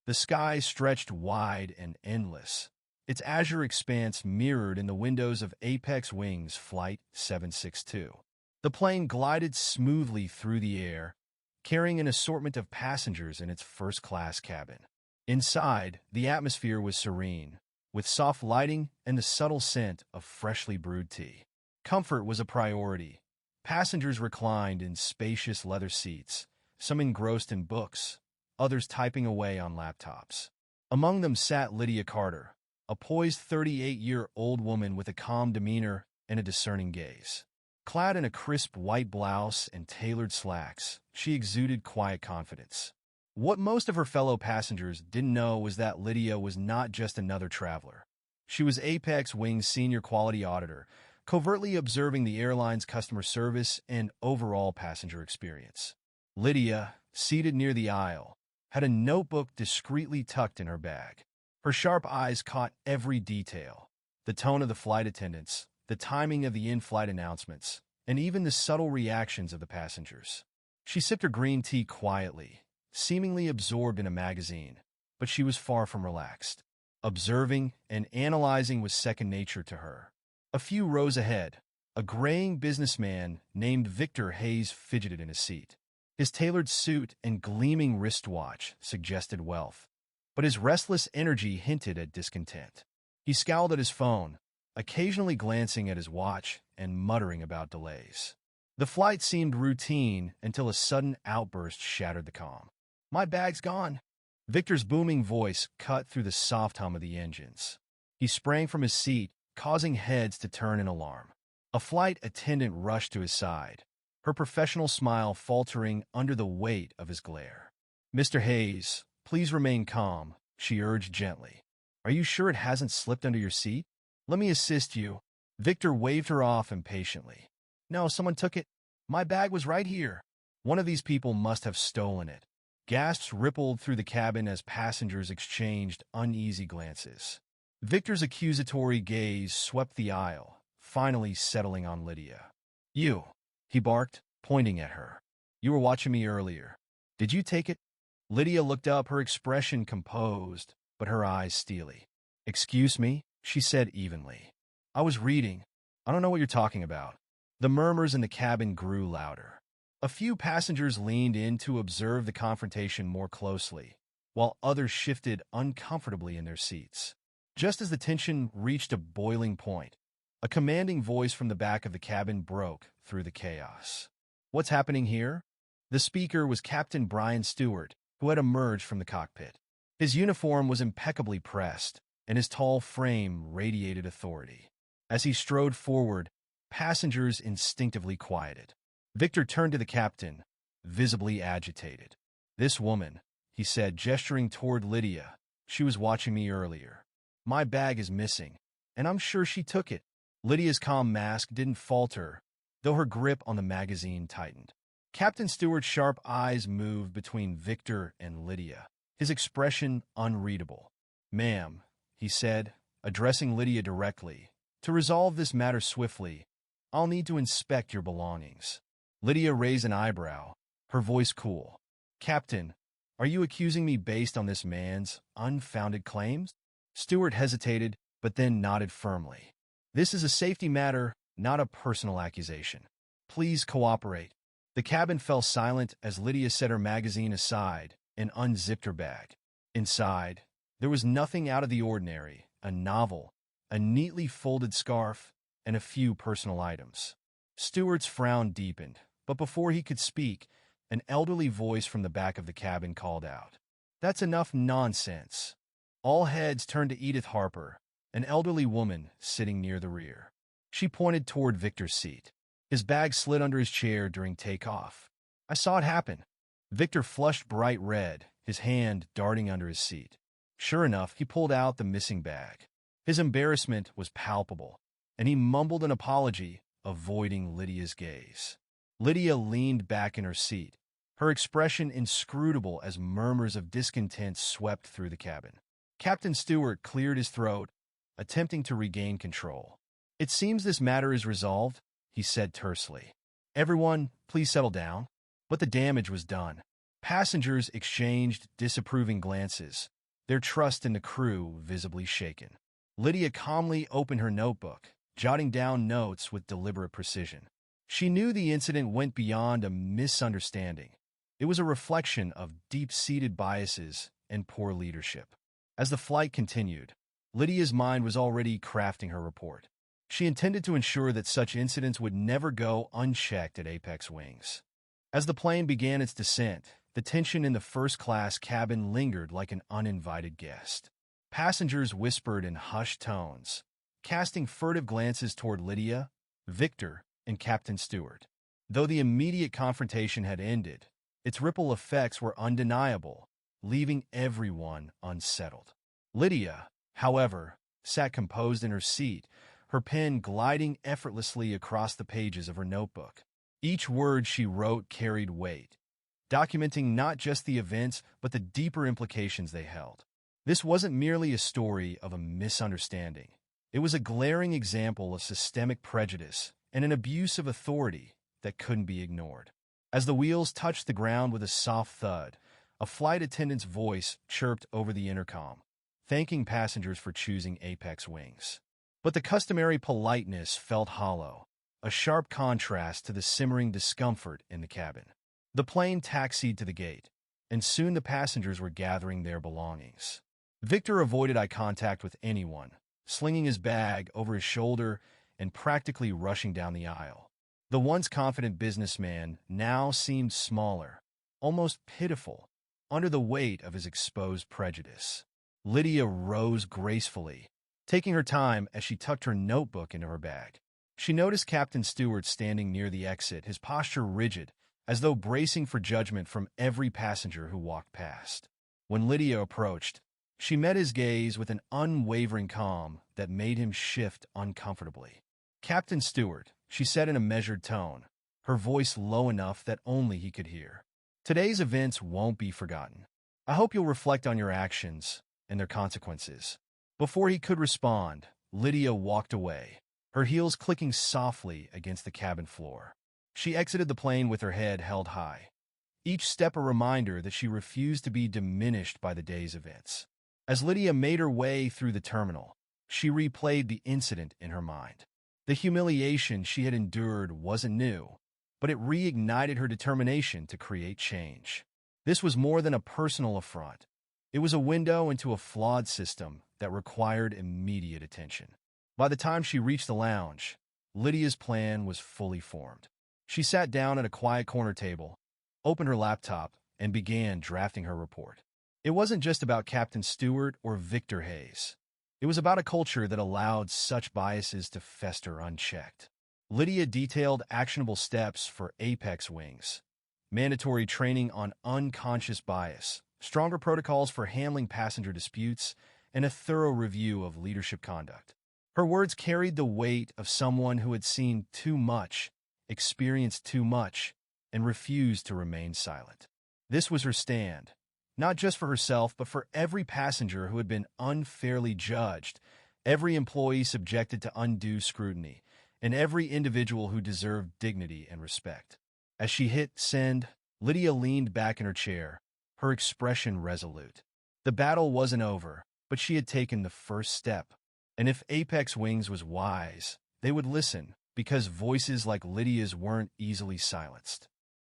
The sky stretched wide and endless, its azure expanse mirrored in the windows of Apex Wings Flight 762. The plane glided smoothly through the air, carrying an assortment of passengers in its first-class cabin. Inside, the atmosphere was serene, with soft lighting and the subtle scent of freshly brewed tea. Comfort was a priority. Passengers reclined in spacious leather seats, some engrossed in books, others typing away on laptops. Among them sat Lydia Carter, a poised 38-year-old woman with a calm demeanor and a discerning gaze. Clad in a crisp white blouse and tailored slacks, she exuded quiet confidence. What most of her fellow passengers didn't know was that Lydia was not just another traveler. She was Apex Wing's senior quality auditor, covertly observing the airline's customer service and overall passenger experience. Lydia, seated near the aisle, had a notebook discreetly tucked in her bag. Her sharp eyes caught every detail: the tone of the flight attendants, the timing of the in-flight announcements, and even the subtle reactions of the passengers. She sipped her green tea quietly, seemingly absorbed in a magazine, but she was far from relaxed. Observing and analyzing was second nature to her. A few rows ahead, a graying businessman named Victor Hayes fidgeted in his seat. His tailored suit and gleaming wristwatch suggested wealth, but his restless energy hinted at discontent. He scowled at his phone, occasionally glancing at his watch and muttering about delays. The flight seemed routine until a sudden outburst shattered the calm. "My bag's gone!" Victor's booming voice cut through the soft hum of the engines. He sprang from his seat, causing heads to turn in alarm. A flight attendant rushed to his side, her professional smile faltering under the weight of his glare. "Mr. Hayes, please remain calm," she urged gently. "Are you sure it hasn't slipped under your seat? Let me assist you." Victor waved her off impatiently. "No, someone took it. My bag was right here. One of these people must have stolen it." Gasps rippled through the cabin as passengers exchanged uneasy glances. Victor's accusatory gaze swept the aisle, finally settling on Lydia. "You," he barked, pointing at her. "You were watching me earlier. Did you take it?" Lydia looked up, her expression composed, but her eyes steely. "Excuse me," she said evenly. "I was reading. I don't know what you're talking about." The murmurs in the cabin grew louder. A few passengers leaned in to observe the confrontation more closely, while others shifted uncomfortably in their seats. Just as the tension reached a boiling point, a commanding voice from the back of the cabin broke through the chaos. "What's happening here?" The speaker was Captain Brian Stewart, who had emerged from the cockpit. His uniform was impeccably pressed, and his tall frame radiated authority. As he strode forward, passengers instinctively quieted. Victor turned to the captain, visibly agitated. "This woman," he said, gesturing toward Lydia. "She was watching me earlier. My bag is missing, and I'm sure she took it." Lydia's calm mask didn't falter, though her grip on the magazine tightened. Captain Stewart's sharp eyes moved between Victor and Lydia, his expression unreadable. "Ma'am," he said, addressing Lydia directly, "to resolve this matter swiftly, I'll need to inspect your belongings." Lydia raised an eyebrow, her voice cool. "Captain, are you accusing me based on this man's unfounded claims?" Stewart hesitated, but then nodded firmly. "This is a safety matter, not a personal accusation. Please cooperate." The cabin fell silent as Lydia set her magazine aside and unzipped her bag. Inside, there was nothing out of the ordinary: a novel, a neatly folded scarf, and a few personal items. Stewart's frown deepened, but before he could speak, an elderly voice from the back of the cabin called out, "That's enough nonsense." All heads turned to Edith Harper, an elderly woman sitting near the rear. She pointed toward Victor's seat. His bag slid under his chair during takeoff. "I saw it happen." Victor flushed bright red, his hand darting under his seat. Sure enough, he pulled out the missing bag. His embarrassment was palpable, and he mumbled an apology, avoiding Lydia's gaze. Lydia leaned back in her seat, her expression inscrutable as murmurs of discontent swept through the cabin. Captain Stewart cleared his throat, attempting to regain control. "It seems this matter is resolved," he said tersely. "Everyone, please settle down." But the damage was done. Passengers exchanged disapproving glances, their trust in the crew visibly shaken. Lydia calmly opened her notebook, jotting down notes with deliberate precision. She knew the incident went beyond a misunderstanding. It was a reflection of deep-seated biases and poor leadership. As the flight continued, Lydia's mind was already crafting her report. She intended to ensure that such incidents would never go unchecked at Apex Wings. As the plane began its descent, the tension in the first-class cabin lingered like an uninvited guest. Passengers whispered in hushed tones, casting furtive glances toward Lydia, Victor, and Captain Stewart. Though the immediate confrontation had ended, its ripple effects were undeniable, leaving everyone unsettled. Lydia, however, sat composed in her seat, her pen gliding effortlessly across the pages of her notebook. Each word she wrote carried weight, documenting not just the events but the deeper implications they held. This wasn't merely a story of a misunderstanding. It was a glaring example of systemic prejudice and an abuse of authority that couldn't be ignored. As the wheels touched the ground with a soft thud, a flight attendant's voice chirped over the intercom, thanking passengers for choosing Apex Wings. But the customary politeness felt hollow, a sharp contrast to the simmering discomfort in the cabin. The plane taxied to the gate, and soon the passengers were gathering their belongings. Victor avoided eye contact with anyone, slinging his bag over his shoulder and practically rushing down the aisle. The once confident businessman now seemed smaller, almost pitiful, under the weight of his exposed prejudice. Lydia rose gracefully, taking her time as she tucked her notebook into her bag. She noticed Captain Stewart standing near the exit, his posture rigid, as though bracing for judgment from every passenger who walked past. When Lydia approached, she met his gaze with an unwavering calm that made him shift uncomfortably. "Captain Stewart," she said in a measured tone, her voice low enough that only he could hear. "Today's events won't be forgotten. I hope you'll reflect on your actions and their consequences." Before he could respond, Lydia walked away, her heels clicking softly against the cabin floor. She exited the plane with her head held high, each step a reminder that she refused to be diminished by the day's events. As Lydia made her way through the terminal, she replayed the incident in her mind. The humiliation she had endured wasn't new, but it reignited her determination to create change. This was more than a personal affront. It was a window into a flawed system that required immediate attention. By the time she reached the lounge, Lydia's plan was fully formed. She sat down at a quiet corner table, opened her laptop, and began drafting her report. It wasn't just about Captain Stewart or Victor Hayes. It was about a culture that allowed such biases to fester unchecked. Lydia detailed actionable steps for Apex Wings, mandatory training on unconscious bias, stronger protocols for handling passenger disputes, and a thorough review of leadership conduct. Her words carried the weight of someone who had seen too much, experienced too much, and refused to remain silent. This was her stand, not just for herself, but for every passenger who had been unfairly judged, every employee subjected to undue scrutiny, and every individual who deserved dignity and respect. As she hit send, Lydia leaned back in her chair, her expression resolute. The battle wasn't over, but she had taken the first step. And if Apex Wings was wise, they would listen, because voices like Lydia's weren't easily silenced.